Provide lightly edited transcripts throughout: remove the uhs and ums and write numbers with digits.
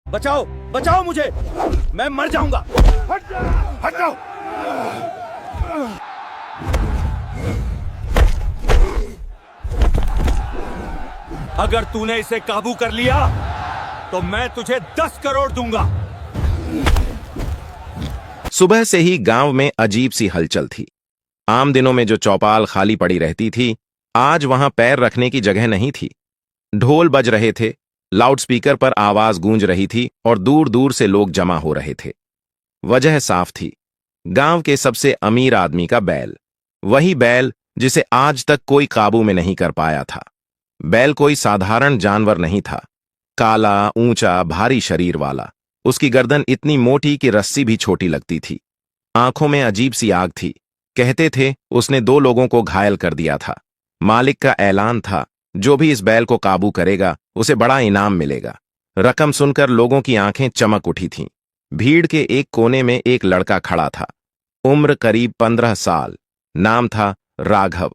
बचाओ, बचाओ मुझे, मैं मर जाऊंगा। हट जाओ, हट जाओ। अगर तूने इसे काबू कर लिया तो मैं तुझे 10 करोड़ दूंगा। सुबह से ही गांव में अजीब सी हलचल थी। आम दिनों में जो चौपाल खाली पड़ी रहती थी, आज वहां पैर रखने की जगह नहीं थी। ढोल बज रहे थे, लाउडस्पीकर पर आवाज गूंज रही थी और दूर दूर से लोग जमा हो रहे थे। वजह साफ थी, गांव के सबसे अमीर आदमी का बैल। वही बैल जिसे आज तक कोई काबू में नहीं कर पाया था। बैल कोई साधारण जानवर नहीं था। काला, ऊंचा, भारी शरीर वाला। उसकी गर्दन इतनी मोटी कि रस्सी भी छोटी लगती थी। आंखों में अजीब सी आग थी। कहते थे उसने 2 लोगों को घायल कर दिया था। मालिक का ऐलान था, जो भी इस बैल को काबू करेगा उसे बड़ा इनाम मिलेगा। रकम सुनकर लोगों की आंखें चमक उठी थीं। भीड़ के एक कोने में एक लड़का खड़ा था। उम्र करीब 15 साल। नाम था राघव।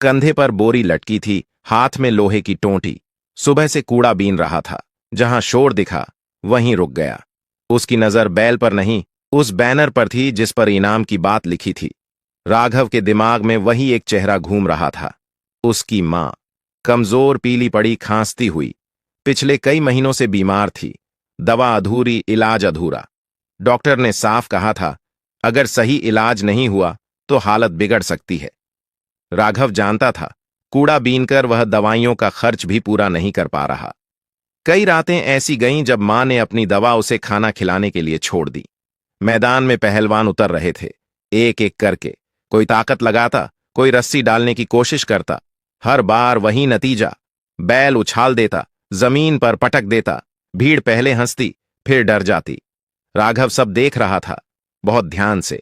कंधे पर बोरी लटकी थी, हाथ में लोहे की टोंटी। सुबह से कूड़ा बीन रहा था। जहां शोर दिखा वहीं रुक गया। उसकी नजर बैल पर नहीं, उस बैनर पर थी जिस पर इनाम की बात लिखी थी। राघव के दिमाग में वही एक चेहरा घूम रहा था। उसकी मां, कमजोर, पीली पड़ी, खांसती हुई। पिछले कई महीनों से बीमार थी। दवा अधूरी, इलाज अधूरा। डॉक्टर ने साफ कहा था, अगर सही इलाज नहीं हुआ तो हालत बिगड़ सकती है। राघव जानता था, कूड़ा बीनकर वह दवाइयों का खर्च भी पूरा नहीं कर पा रहा। कई रातें ऐसी गईं जब मां ने अपनी दवा उसे खाना खिलाने के लिए छोड़ दी। मैदान में पहलवान उतर रहे थे, एक एक करके। कोई ताकत लगाता, कोई रस्सी डालने की कोशिश करता। हर बार वही नतीजा। बैल उछाल देता, जमीन पर पटक देता। भीड़ पहले हंसती, फिर डर जाती। राघव सब देख रहा था, बहुत ध्यान से।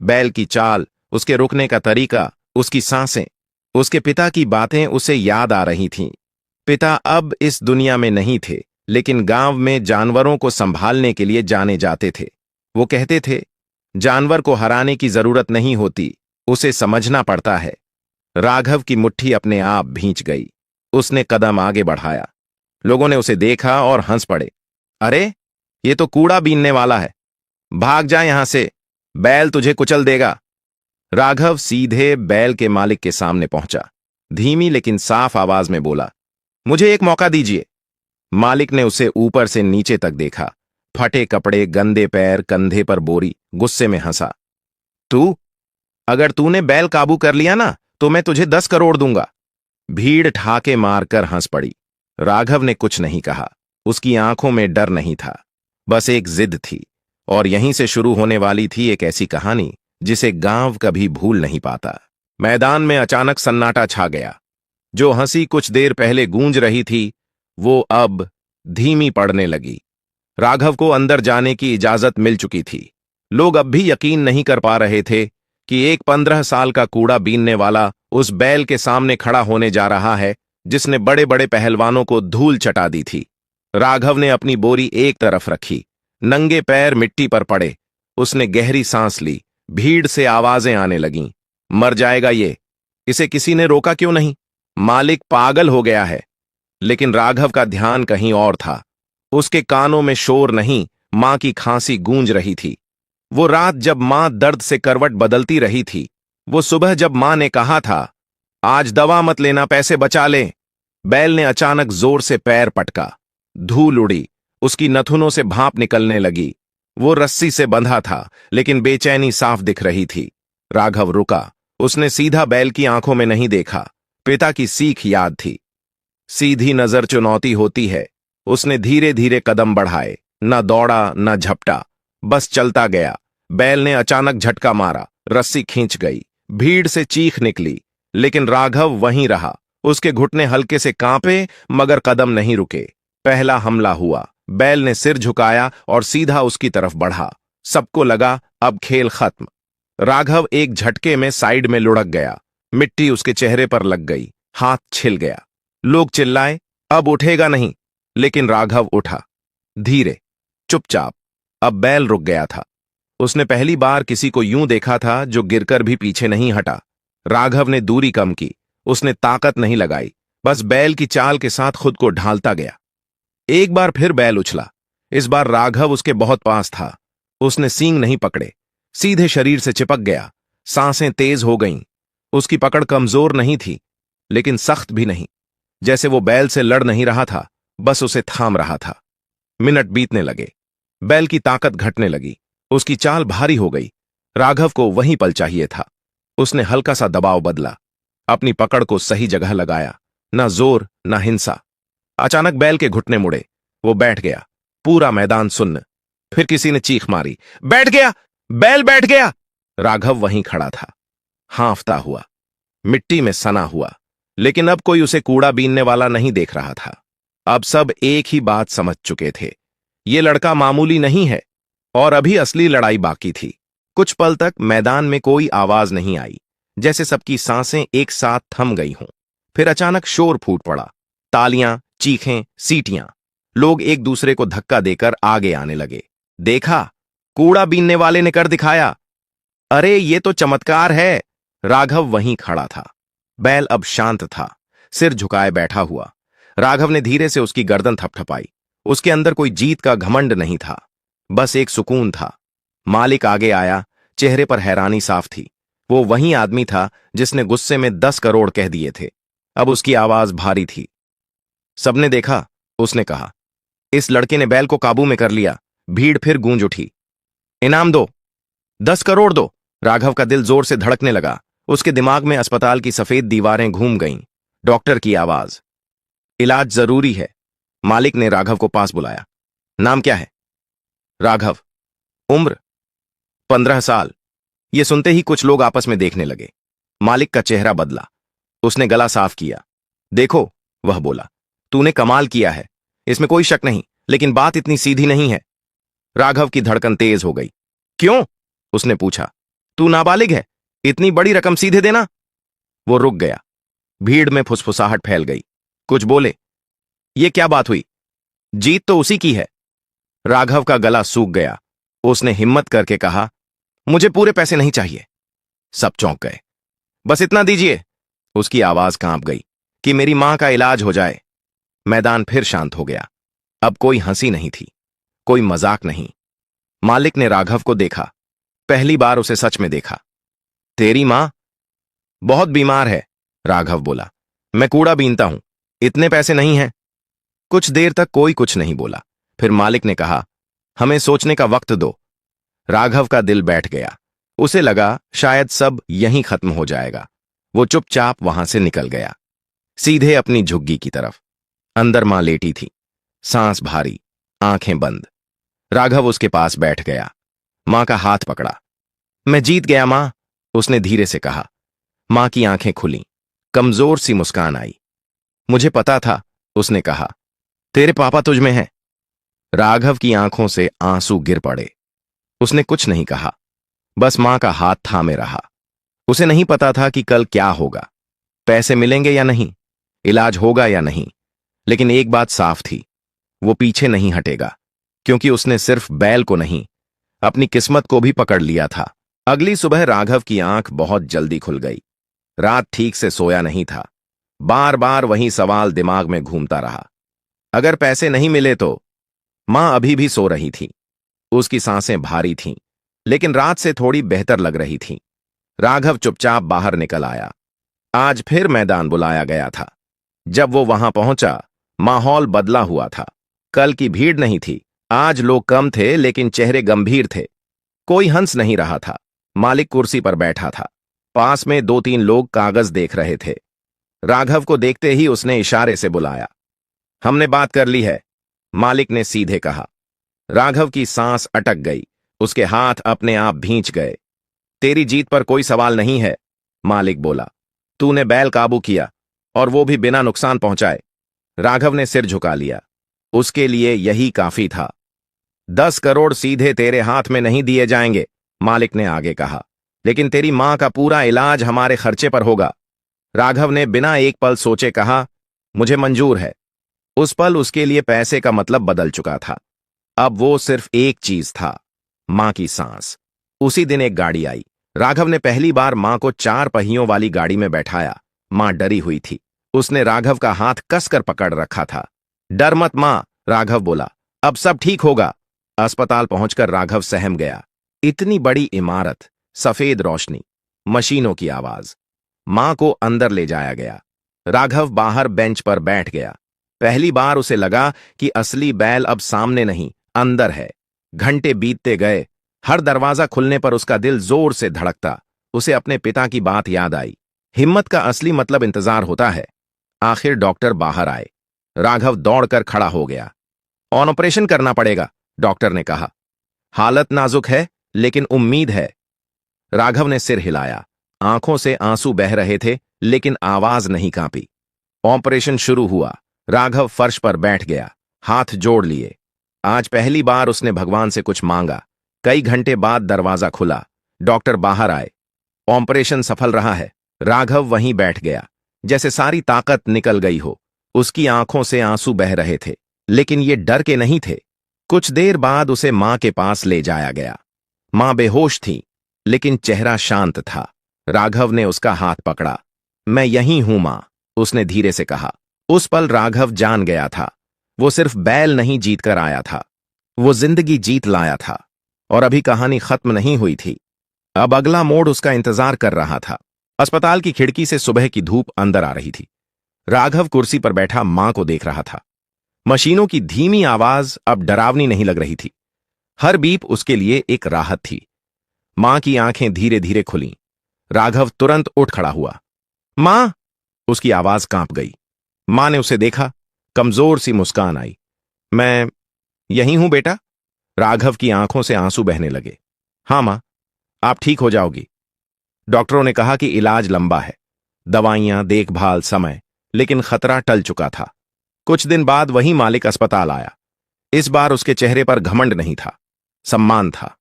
बैल की चाल, उसके रुकने का तरीका, उसकी सांसें। उसके पिता की बातें उसे याद आ रही थीं। पिता अब इस दुनिया में नहीं थे, लेकिन गांव में जानवरों को संभालने के लिए जाने जाते थे। वो कहते थे, जानवर को हराने की जरूरत नहीं होती, उसे समझना पड़ता है। राघव की मुट्ठी अपने आप भींच गई। उसने कदम आगे बढ़ाया। लोगों ने उसे देखा और हंस पड़े। अरे, ये तो कूड़ा बीनने वाला है, भाग जा यहां से, बैल तुझे कुचल देगा। राघव सीधे बैल के मालिक के सामने पहुंचा। धीमी लेकिन साफ आवाज में बोला, मुझे एक मौका दीजिए। मालिक ने उसे ऊपर से नीचे तक देखा। फटे कपड़े, गंदे पैर, कंधे पर बोरी। गुस्से में हंसा। अगर तूने बैल काबू कर लिया ना तो मैं तुझे 10 करोड़ दूंगा। भीड़ ठाके मारकर हंस पड़ी। राघव ने कुछ नहीं कहा। उसकी आंखों में डर नहीं था, बस एक जिद थी। और यहीं से शुरू होने वाली थी एक ऐसी कहानी जिसे गांव कभी भूल नहीं पाता। मैदान में अचानक सन्नाटा छा गया। जो हंसी कुछ देर पहले गूंज रही थी, वो अब धीमी पड़ने लगी। राघव को अंदर जाने की इजाजत मिल चुकी थी। लोग अब भी यकीन नहीं कर पा रहे थे कि एक 15 साल का कूड़ा बीनने वाला उस बैल के सामने खड़ा होने जा रहा है जिसने बड़े बड़े पहलवानों को धूल चटा दी थी। राघव ने अपनी बोरी एक तरफ रखी। नंगे पैर मिट्टी पर पड़े। उसने गहरी सांस ली। भीड़ से आवाजें आने लगीं। मर जाएगा ये, इसे किसी ने रोका क्यों नहीं? मालिक पागल हो गया है। लेकिन राघव का ध्यान कहीं और था। उसके कानों में शोर नहीं, मां की खांसी गूंज रही थी। वो रात जब मां दर्द से करवट बदलती रही थी। वो सुबह जब मां ने कहा था, आज दवा मत लेना, पैसे बचा ले। बैल ने अचानक जोर से पैर पटका। धूल उड़ी। उसकी नथुनों से भाप निकलने लगी। वो रस्सी से बंधा था, लेकिन बेचैनी साफ दिख रही थी। राघव रुका। उसने सीधा बैल की आंखों में नहीं देखा। पिता की सीख याद थी, सीधी नजर चुनौती होती है। उसने धीरे धीरे कदम बढ़ाए, न दौड़ा न झपटा, बस चलता गया। बैल ने अचानक झटका मारा, रस्सी खींच गई। भीड़ से चीख निकली, लेकिन राघव वहीं रहा। उसके घुटने हल्के से कांपे, मगर कदम नहीं रुके। पहला हमला हुआ। बैल ने सिर झुकाया और सीधा उसकी तरफ बढ़ा। सबको लगा अब खेल खत्म। राघव एक झटके में साइड में लुढ़क गया। मिट्टी उसके चेहरे पर लग गई, हाथ छिल गया। लोग चिल्लाए, अब उठेगा नहीं। लेकिन राघव उठा, धीरे, चुपचाप। अब बैल रुक गया था। उसने पहली बार किसी को यूं देखा था जो गिरकर भी पीछे नहीं हटा। राघव ने दूरी कम की। उसने ताकत नहीं लगाई, बस बैल की चाल के साथ खुद को ढालता गया। एक बार फिर बैल उछला, इस बार राघव उसके बहुत पास था। उसने सींग नहीं पकड़े, सीधे शरीर से चिपक गया। सांसें तेज हो गईं। उसकी पकड़ कमजोर नहीं थी, लेकिन सख्त भी नहीं। जैसे वो बैल से लड़ नहीं रहा था, बस उसे थाम रहा था। मिनट बीतने लगे। बैल की ताकत घटने लगी। उसकी चाल भारी हो गई। राघव को वहीं पल चाहिए था। उसने हल्का सा दबाव बदला, अपनी पकड़ को सही जगह लगाया। ना जोर, ना हिंसा। अचानक बैल के घुटने मुड़े। वो बैठ गया। पूरा मैदान सुन्न। फिर किसी ने चीख मारी, बैठ गया, बैल बैठ गया। राघव वहीं खड़ा था, हांफता हुआ, मिट्टी में सना हुआ। लेकिन अब कोई उसे कूड़ा बीनने वाला नहीं देख रहा था। अब सब एक ही बात समझ चुके थे, ये लड़का मामूली नहीं है। और अभी असली लड़ाई बाकी थी। कुछ पल तक मैदान में कोई आवाज नहीं आई, जैसे सबकी सांसें एक साथ थम गई हों। फिर अचानक शोर फूट पड़ा। तालियां, चीखें, सीटियां। लोग एक दूसरे को धक्का देकर आगे आने लगे। देखा, कूड़ा बीनने वाले ने कर दिखाया। अरे ये तो चमत्कार है। राघव वहीं खड़ा था। बैल अब शांत था, सिर झुकाए बैठा हुआ। राघव ने धीरे से उसकी गर्दन थपथपाई। उसके अंदर कोई जीत का घमंड नहीं था, बस एक सुकून था। मालिक आगे आया, चेहरे पर हैरानी साफ थी। वो वही आदमी था जिसने गुस्से में 10 करोड़ कह दिए थे। अब उसकी आवाज भारी थी। सबने देखा, उसने कहा। इस लड़के ने बैल को काबू में कर लिया। भीड़ फिर गूंज उठी। इनाम दो, 10 करोड़ दो। राघव का दिल जोर से धड़कने लगा। उसके दिमाग में अस्पताल की सफेद दीवारें घूम गईं। डॉक्टर की आवाज, इलाज जरूरी है। मालिक ने राघव को पास बुलाया। नाम क्या है? राघव। उम्र? 15 साल। ये सुनते ही कुछ लोग आपस में देखने लगे। मालिक का चेहरा बदला। उसने गला साफ किया। देखो, वह बोला, तूने कमाल किया है, इसमें कोई शक नहीं, लेकिन बात इतनी सीधी नहीं है। राघव की धड़कन तेज हो गई। क्यों? उसने पूछा। तू नाबालिग है, इतनी बड़ी रकम सीधे देना? वो रुक गया। भीड़ में फुसफुसाहट फैल गई। कुछ बोले, ये क्या बात हुई? जीत तो उसी की है। राघव का गला सूख गया। उसने हिम्मत करके कहा, मुझे पूरे पैसे नहीं चाहिए। सब चौंक गए। बस इतना दीजिए। उसकी आवाज कांप गई, कि मेरी मां का इलाज हो जाए। मैदान फिर शांत हो गया। अब कोई हंसी नहीं थी, कोई मजाक नहीं। मालिक ने राघव को देखा। पहली बार उसे सच में देखा। तेरी मां बहुत बीमार है, राघव बोला। मैं कूड़ा बीनता हूं, इतने पैसे नहीं हैं। कुछ देर तक कोई कुछ नहीं बोला। फिर मालिक ने कहा, हमें सोचने का वक्त दो। राघव का दिल बैठ गया। उसे लगा शायद सब यहीं खत्म हो जाएगा। वो चुपचाप वहां से निकल गया, सीधे अपनी झुग्गी की तरफ। अंदर मां लेटी थी, सांस भारी, आंखें बंद। राघव उसके पास बैठ गया। मां का हाथ पकड़ा। मैं जीत गया मां, उसने धीरे से कहा। मां की आंखें खुलीं, कमजोर सी मुस्कान आई। मुझे पता था, उसने कहा। तेरे पापा तुझ में हैं। राघव की आंखों से आंसू गिर पड़े। उसने कुछ नहीं कहा, बस मां का हाथ थामे रहा। उसे नहीं पता था कि कल क्या होगा, पैसे मिलेंगे या नहीं, इलाज होगा या नहीं। लेकिन एक बात साफ थी, वो पीछे नहीं हटेगा, क्योंकि उसने सिर्फ बैल को नहीं, अपनी किस्मत को भी पकड़ लिया था। अगली सुबह राघव की आंख बहुत जल्दी खुल गई। रात ठीक से सोया नहीं था। बार बार वही सवाल दिमाग में घूमता रहा। अगर पैसे नहीं मिले तो? मां अभी भी सो रही थी। उसकी सांसें भारी थीं, लेकिन रात से थोड़ी बेहतर लग रही थीं। राघव चुपचाप बाहर निकल आया। आज फिर मैदान बुलाया गया था। जब वो वहां पहुंचा, माहौल बदला हुआ था। कल की भीड़ नहीं थी। आज लोग कम थे, लेकिन चेहरे गंभीर थे। कोई हंस नहीं रहा था। मालिक कुर्सी पर बैठा था। पास में 2-3 लोग कागज देख रहे थे। राघव को देखते ही उसने इशारे से बुलाया। हमने बात कर ली है, मालिक ने सीधे कहा। राघव की सांस अटक गई। उसके हाथ अपने आप भींच गए। तेरी जीत पर कोई सवाल नहीं है, मालिक बोला। तूने बैल काबू किया, और वो भी बिना नुकसान पहुंचाए। राघव ने सिर झुका लिया। उसके लिए यही काफी था। 10 करोड़ सीधे तेरे हाथ में नहीं दिए जाएंगे, मालिक ने आगे कहा, लेकिन तेरी मां का पूरा इलाज हमारे खर्चे पर होगा। राघव ने बिना एक पल सोचे कहा, मुझे मंजूर है। उस पल उसके लिए पैसे का मतलब बदल चुका था। अब वो सिर्फ एक चीज था, मां की सांस। उसी दिन एक गाड़ी आई। राघव ने पहली बार मां को 4 पहियों वाली गाड़ी में बैठाया। मां डरी हुई थी। उसने राघव का हाथ कसकर पकड़ रखा था। डर मत मां, राघव बोला, अब सब ठीक होगा। अस्पताल पहुंचकर राघव सहम गया। इतनी बड़ी इमारत, सफेद रोशनी, मशीनों की आवाज। मां को अंदर ले जाया गया। राघव बाहर बेंच पर बैठ गया। पहली बार उसे लगा कि असली बैल अब सामने नहीं, अंदर है। घंटे बीतते गए। हर दरवाजा खुलने पर उसका दिल जोर से धड़कता। उसे अपने पिता की बात याद आई। हिम्मत का असली मतलब इंतजार होता है। आखिर डॉक्टर बाहर आए। राघव दौड़कर खड़ा हो गया। ऑपरेशन करना पड़ेगा, डॉक्टर ने कहा। हालत नाजुक है, लेकिन उम्मीद है। राघव ने सिर हिलाया। आंखों से आंसू बह रहे थे, लेकिन आवाज नहीं कांपी। ऑपरेशन शुरू हुआ। राघव फर्श पर बैठ गया, हाथ जोड़ लिए। आज पहली बार उसने भगवान से कुछ मांगा। कई घंटे बाद दरवाजा खुला। डॉक्टर बाहर आए। ऑपरेशन सफल रहा है। राघव वहीं बैठ गया, जैसे सारी ताकत निकल गई हो। उसकी आंखों से आंसू बह रहे थे, लेकिन ये डर के नहीं थे। कुछ देर बाद उसे मां के पास ले जाया गया। मां बेहोश थी, लेकिन चेहरा शांत था। राघव ने उसका हाथ पकड़ा। मैं यहीं हूं मां, उसने धीरे से कहा। उस पल राघव जान गया था, वो सिर्फ बैल नहीं जीत कर आया था, वो जिंदगी जीत लाया था। और अभी कहानी खत्म नहीं हुई थी। अब अगला मोड़ उसका इंतजार कर रहा था। अस्पताल की खिड़की से सुबह की धूप अंदर आ रही थी। राघव कुर्सी पर बैठा मां को देख रहा था। मशीनों की धीमी आवाज अब डरावनी नहीं लग रही थी। हर बीप उसके लिए एक राहत थी। मां की आंखें धीरे धीरे खुलीं। राघव तुरंत उठ खड़ा हुआ। मां! उसकी आवाज कांप गई। मां ने उसे देखा। कमजोर सी मुस्कान आई। मैं यहीं हूं बेटा। राघव की आंखों से आंसू बहने लगे। हां मां, आप ठीक हो जाओगी। डॉक्टरों ने कहा कि इलाज लंबा है, दवाइयां, देखभाल, समय, लेकिन खतरा टल चुका था। कुछ दिन बाद वही मालिक अस्पताल आया। इस बार उसके चेहरे पर घमंड नहीं था, सम्मान था।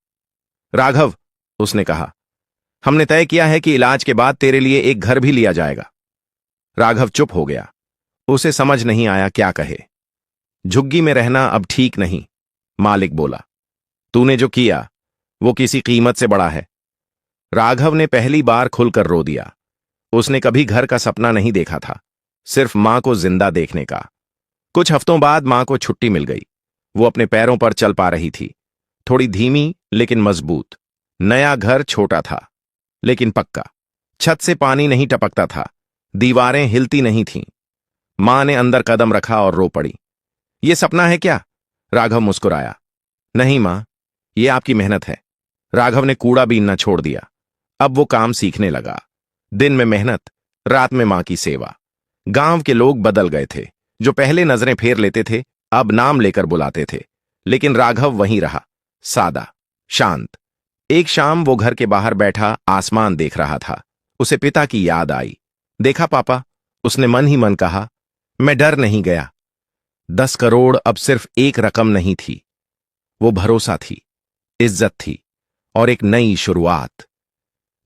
राघव, उसने कहा, हमने तय किया है कि इलाज के बाद तेरे लिए एक घर भी लिया जाएगा। राघव चुप हो गया। उसे समझ नहीं आया क्या कहे। झुग्गी में रहना अब ठीक नहीं, मालिक बोला। तूने जो किया वो किसी कीमत से बड़ा है। राघव ने पहली बार खुलकर रो दिया। उसने कभी घर का सपना नहीं देखा था, सिर्फ मां को जिंदा देखने का। कुछ हफ्तों बाद मां को छुट्टी मिल गई। वो अपने पैरों पर चल पा रही थी, थोड़ी धीमी लेकिन मजबूत। नया घर छोटा था, लेकिन पक्का। छत से पानी नहीं टपकता था, दीवारें हिलती नहीं थीं। मां ने अंदर कदम रखा और रो पड़ी। ये सपना है क्या? राघव मुस्कुराया। नहीं मां, ये आपकी मेहनत है। राघव ने कूड़ा बीनना छोड़ दिया। अब वो काम सीखने लगा। दिन में मेहनत, रात में मां की सेवा। गांव के लोग बदल गए थे। जो पहले नजरें फेर लेते थे, अब नाम लेकर बुलाते थे। लेकिन राघव वहीं रहा, सादा, शांत। एक शाम वो घर के बाहर बैठा आसमान देख रहा था। उसे पिता की याद आई। देखा पापा, उसने मन ही मन कहा। मैं डर नहीं गया। 10 करोड़ अब सिर्फ एक रकम नहीं थी, वो भरोसा थी, इज्जत थी और एक नई शुरुआत।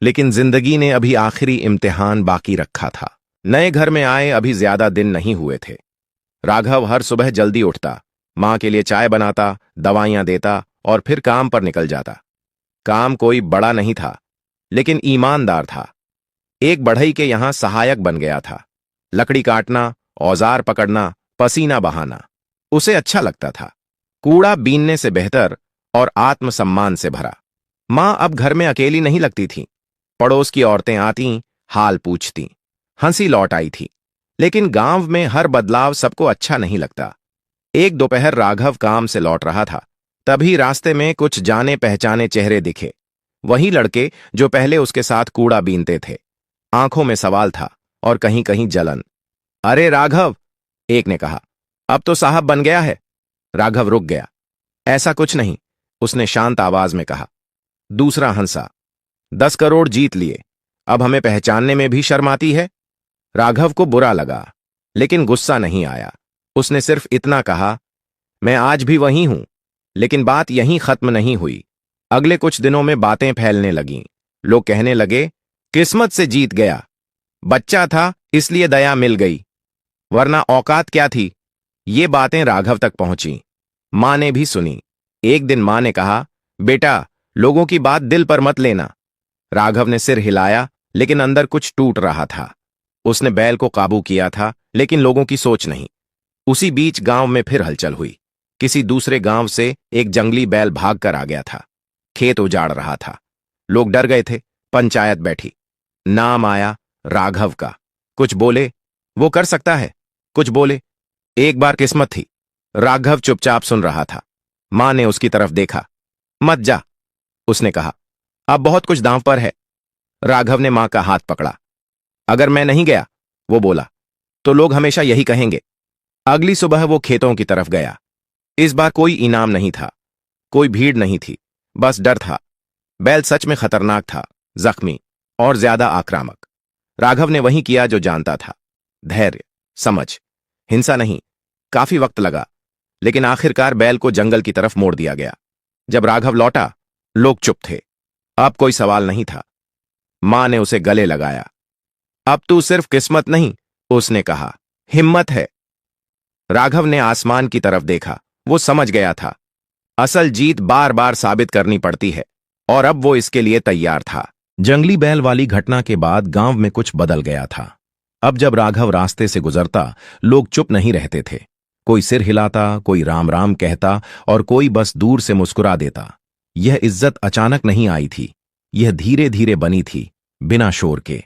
लेकिन जिंदगी ने अभी आखिरी इम्तिहान बाकी रखा था। नए घर में आए अभी ज्यादा दिन नहीं हुए थे। राघव हर सुबह जल्दी उठता, मां के लिए चाय बनाता, दवाइयां देता और फिर काम पर निकल जाता। काम कोई बड़ा नहीं था, लेकिन ईमानदार था। एक बढ़ई के यहां सहायक बन गया था। लकड़ी काटना, औजार पकड़ना, पसीना बहाना उसे अच्छा लगता था। कूड़ा बीनने से बेहतर और आत्मसम्मान से भरा। मां अब घर में अकेली नहीं लगती थी। पड़ोस की औरतें आती, हाल पूछती, हंसी लौट आई थी। लेकिन गांव में हर बदलाव सबको अच्छा नहीं लगता। एक दोपहर राघव काम से लौट रहा था, तभी रास्ते में कुछ जाने पहचाने चेहरे दिखे। वही लड़के जो पहले उसके साथ कूड़ा बीनते थे। आंखों में सवाल था और कहीं कहीं जलन। अरे राघव, एक ने कहा, अब तो साहब बन गया है। राघव रुक गया। ऐसा कुछ नहीं, उसने शांत आवाज में कहा। दूसरा हंसा। 10 करोड़ जीत लिए, अब हमें पहचानने में भी शर्म आती है। राघव को बुरा लगा, लेकिन गुस्सा नहीं आया। उसने सिर्फ इतना कहा, मैं आज भी वहीं हूं। लेकिन बात यहीं खत्म नहीं हुई। अगले कुछ दिनों में बातें फैलने लगीं। लोग कहने लगे, किस्मत से जीत गया, बच्चा था इसलिए दया मिल गई, वरना औकात क्या थी। ये बातें राघव तक पहुंची। मां ने भी सुनी। एक दिन मां ने कहा, बेटा, लोगों की बात दिल पर मत लेना। राघव ने सिर हिलाया, लेकिन अंदर कुछ टूट रहा था। उसने बैल को काबू किया था, लेकिन लोगों की सोच नहीं। उसी बीच गांव में फिर हलचल हुई। किसी दूसरे गांव से एक जंगली बैल भागकर आ गया था। खेत उजाड़ रहा था। लोग डर गए थे। पंचायत बैठी। नाम आया राघव का। कुछ बोले वो कर सकता है, कुछ बोले एक बार किस्मत थी। राघव चुपचाप सुन रहा था। मां ने उसकी तरफ देखा। मत जा, उसने कहा, अब बहुत कुछ दांव पर है। राघव ने मां का हाथ पकड़ा। अगर मैं नहीं गया, वो बोला, तो लोग हमेशा यही कहेंगे। अगली सुबह वो खेतों की तरफ गया। इस बार कोई इनाम नहीं था, कोई भीड़ नहीं थी, बस डर था। बैल सच में खतरनाक था, जख्मी और ज्यादा आक्रामक। राघव ने वही किया जो जानता था, धैर्य, समझ, हिंसा नहीं। काफी वक्त लगा, लेकिन आखिरकार बैल को जंगल की तरफ मोड़ दिया गया। जब राघव लौटा, लोग चुप थे। अब कोई सवाल नहीं था। मां ने उसे गले लगाया। अब तू सिर्फ किस्मत नहीं, उसने कहा, हिम्मत है। राघव ने आसमान की तरफ देखा। वो समझ गया था, असल जीत बार बार साबित करनी पड़ती है, और अब वो इसके लिए तैयार था। जंगली बैल वाली घटना के बाद गांव में कुछ बदल गया था। अब जब राघव रास्ते से गुजरता, लोग चुप नहीं रहते थे। कोई सिर हिलाता, कोई राम राम कहता और कोई बस दूर से मुस्कुरा देता। यह इज्जत अचानक नहीं आई थी, यह धीरे धीरे बनी थी, बिना शोर के।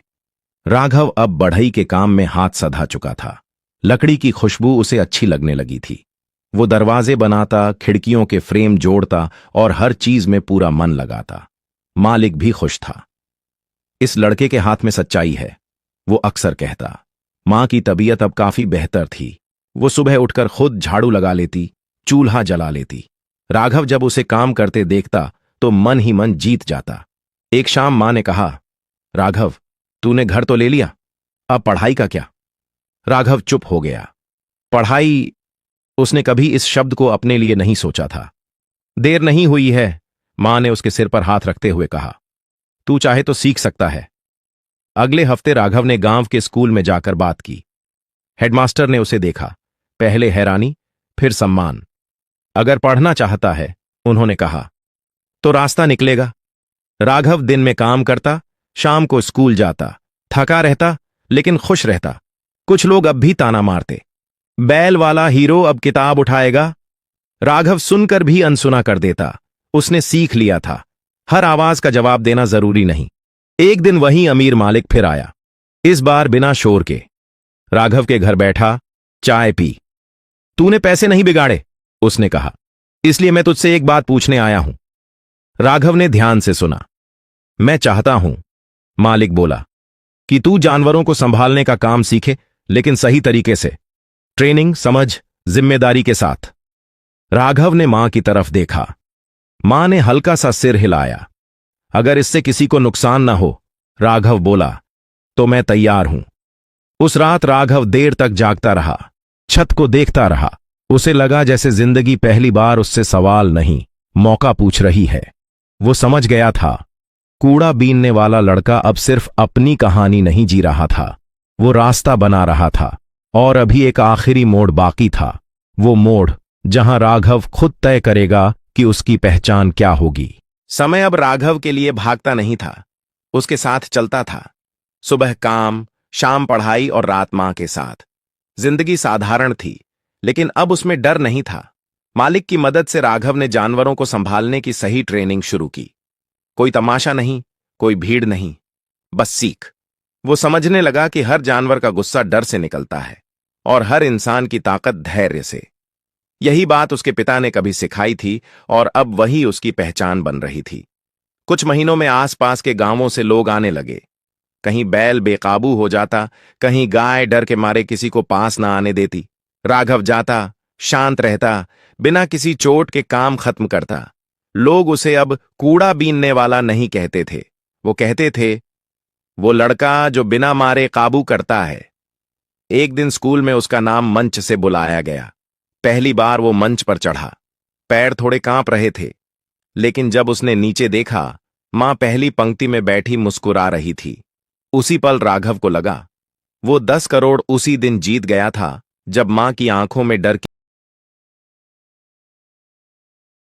राघव अब बढ़ई के काम में हाथ सधा चुका था। लकड़ी की खुशबू उसे अच्छी लगने लगी थी। वो दरवाजे बनाता, खिड़कियों के फ्रेम जोड़ता और हर चीज में पूरा मन लगाता। मालिक भी खुश था। इस लड़के के हाथ में सच्चाई है, वो अक्सर कहता। मां की तबीयत अब काफी बेहतर थी। वो सुबह उठकर खुद झाड़ू लगा लेती, चूल्हा जला लेती। राघव जब उसे काम करते देखता तो मन ही मन जीत जाता। एक शाम मां ने कहा, राघव, तूने घर तो ले लिया, अब पढ़ाई का क्या? राघव चुप हो गया। पढ़ाई? उसने कभी इस शब्द को अपने लिए नहीं सोचा था। देर नहीं हुई है, मां ने उसके सिर पर हाथ रखते हुए कहा। तू चाहे तो सीख सकता है। अगले हफ्ते राघव ने गांव के स्कूल में जाकर बात की। हेडमास्टर ने उसे देखा, पहले हैरानी, फिर सम्मान। अगर पढ़ना चाहता है, उन्होंने कहा, तो रास्ता निकलेगा। राघव दिन में काम करता, शाम को स्कूल जाता, थका रहता लेकिन खुश रहता। कुछ लोग अब भी ताना मारते, बैल वाला हीरो अब किताब उठाएगा। राघव सुनकर भी अनसुना कर देता। उसने सीख लिया था, हर आवाज का जवाब देना जरूरी नहीं। एक दिन वही अमीर मालिक फिर आया, इस बार बिना शोर के। राघव के घर बैठा, चाय पी। तूने पैसे नहीं बिगाड़े, उसने कहा, इसलिए मैं तुझसे एक बात पूछने आया हूं। राघव ने ध्यान से सुना। मैं चाहता हूं, मालिक बोला, कि तू जानवरों को संभालने का काम सीखे, लेकिन सही तरीके से, ट्रेनिंग, समझ, जिम्मेदारी के साथ। राघव ने मां की तरफ देखा। मां ने हल्का सा सिर हिलाया। अगर इससे किसी को नुकसान ना हो, राघव बोला, तो मैं तैयार हूं। उस रात राघव देर तक जागता रहा, छत को देखता रहा। उसे लगा जैसे जिंदगी पहली बार उससे सवाल नहीं, मौका पूछ रही है। वो समझ गया था, कूड़ा बीनने वाला लड़का अब सिर्फ अपनी कहानी नहीं जी रहा था, वो रास्ता बना रहा था। और अभी एक आखिरी मोड़ बाकी था, वो मोड़ जहां राघव खुद तय करेगा कि उसकी पहचान क्या होगी। समय अब राघव के लिए भागता नहीं था, उसके साथ चलता था। सुबह काम, शाम पढ़ाई और रात मां के साथ। जिंदगी साधारण थी, लेकिन अब उसमें डर नहीं था। मालिक की मदद से राघव ने जानवरों को संभालने की सही ट्रेनिंग शुरू की। कोई तमाशा नहीं, कोई भीड़ नहीं, बस सीख। वो समझने लगा कि हर जानवर का गुस्सा डर से निकलता है और हर इंसान की ताकत धैर्य से। यही बात उसके पिता ने कभी सिखाई थी और अब वही उसकी पहचान बन रही थी। कुछ महीनों में आसपास के गांवों से लोग आने लगे। कहीं बैल बेकाबू हो जाता, कहीं गाय डर के मारे किसी को पास ना आने देती। राघव जाता, शांत रहता, बिना किसी चोट के काम खत्म करता। लोग उसे अब कूड़ा बीनने वाला नहीं कहते थे, वो कहते थे, वो लड़का जो बिना मारे काबू करता है। एक दिन स्कूल में उसका नाम मंच से बुलाया गया। पहली बार वो मंच पर चढ़ा। पैर थोड़े कांप रहे थे, लेकिन जब उसने नीचे देखा, मां पहली पंक्ति में बैठी मुस्कुरा रही थी। उसी पल राघव को लगा, वो 10 करोड़ उसी दिन जीत गया था, जब मां की आंखों में डर